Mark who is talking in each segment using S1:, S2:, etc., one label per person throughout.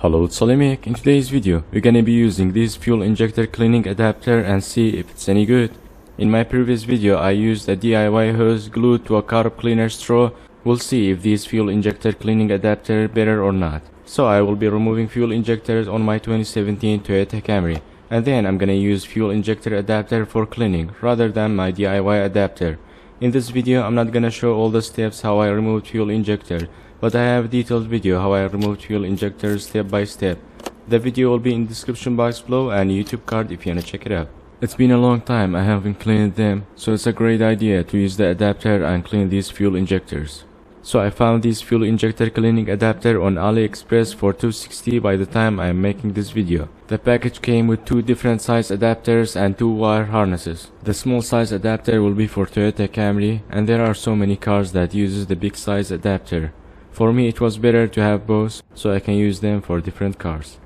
S1: Hello, it's Salimik. In today's video, we're gonna be using this fuel injector cleaning adapter and see if it's any good. In my previous video, I used a DIY hose glued to a carb cleaner straw. We'll see if this fuel injector cleaning adapter better or not. So I will be removing fuel injectors on my 2017 Toyota Camry, and then I'm gonna use fuel injector adapter for cleaning rather than my DIY adapter. In this video, I'm not gonna show all the steps how I removed fuel injector, but I have a detailed video how I removed fuel injectors step by step. The video will be in the description box below and YouTube card if you wanna check it out. It's been a long time I haven't cleaned them, so it's a great idea to use the adapter and clean these fuel injectors. So I found this fuel injector cleaning adapter on AliExpress for $260 by the time I am making this video. The package came with two different size adapters and two wire harnesses. The small size adapter will be for Toyota Camry, and there are so many cars that uses the big size adapter. For me it was better to have both, so I can use them for different cars.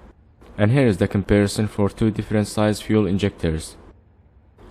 S1: And here is the comparison for two different size fuel injectors.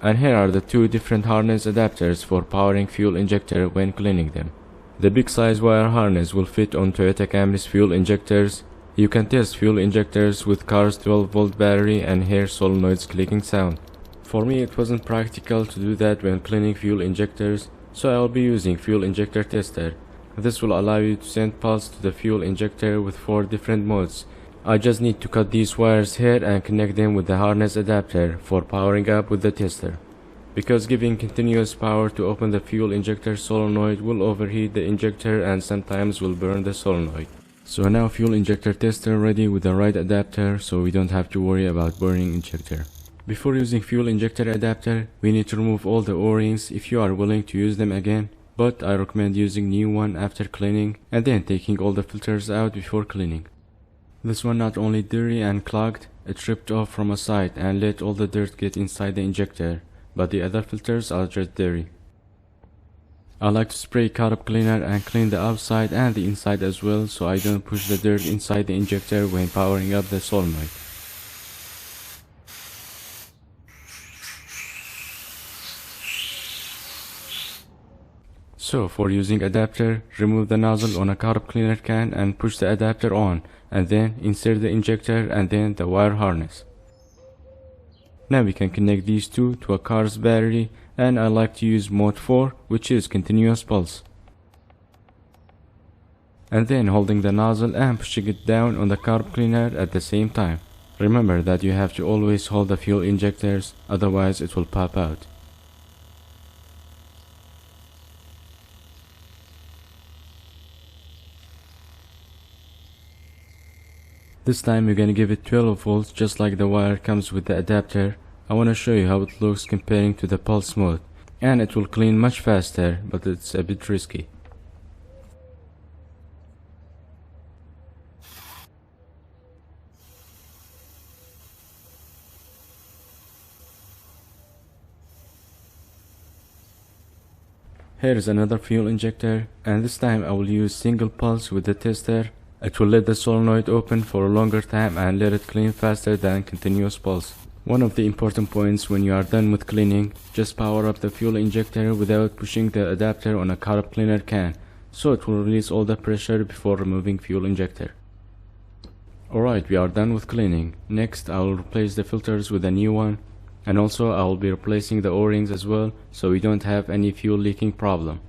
S1: And here are the two different harness adapters for powering fuel injector when cleaning them. The big size wire harness will fit on Toyota Camry's fuel injectors. You can test fuel injectors with car's 12-volt battery and hear solenoids clicking sound. For me it wasn't practical to do that when cleaning fuel injectors, so I will be using fuel injector tester. This will allow you to send pulse to the fuel injector with 4 different modes. I just need to cut these wires here and connect them with the harness adapter for powering up with the tester. Because giving continuous power to open the fuel injector solenoid will overheat the injector and sometimes will burn the solenoid. So now fuel injector tester ready with the right adapter, so we don't have to worry about burning injector. Before using fuel injector adapter, we need to remove all the O-rings if you are willing to use them again. But I recommend using new one after cleaning and then taking all the filters out before cleaning. This one not only dirty and clogged, it ripped off from a side and let all the dirt get inside the injector, but the other filters are just dirty. I like to spray carb cleaner and clean the outside and the inside as well, so I don't push the dirt inside the injector when powering up the solenoid. So for using adapter, remove the nozzle on a carb cleaner can and push the adapter on, and then insert the injector and then the wire harness. Now we can connect these two to a car's battery, and I like to use mode 4, which is continuous pulse. And then holding the nozzle and pushing it down on the carb cleaner at the same time. Remember that you have to always hold the fuel injectors, otherwise it will pop out. This time we're gonna give it 12 volts just like the wire comes with the adapter. I wanna show you how it looks comparing to the pulse mode, and it will clean much faster, but it's a bit risky. Here is another fuel injector, and this time I will use single pulse with the tester. It will let the solenoid open for a longer time and let it clean faster than continuous pulse. One of the important points when you are done with cleaning, just power up the fuel injector without pushing the adapter on a carb cleaner can, so it will release all the pressure before removing fuel injector. Alright, we are done with cleaning. Next I will replace the filters with a new one, and also I will be replacing the O-rings as well, so we don't have any fuel leaking problem.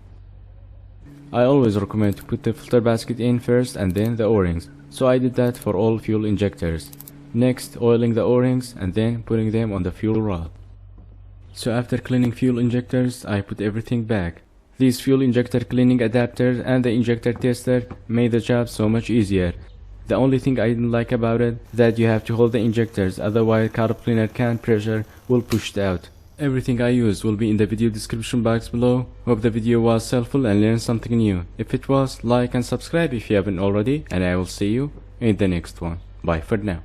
S1: I always recommend to put the filter basket in first and then the O-rings, so I did that for all fuel injectors. Next, oiling the O-rings and then putting them on the fuel rod. So after cleaning fuel injectors, I put everything back. These fuel injector cleaning adapters and the injector tester made the job so much easier. The only thing I didn't like about it is that you have to hold the injectors, otherwise carb cleaner can pressure will push it out. Everything I used will be in the video description box below. Hope the video was helpful and learned something new. If it was, like and subscribe if you haven't already, and I will see you in the next one. Bye for now.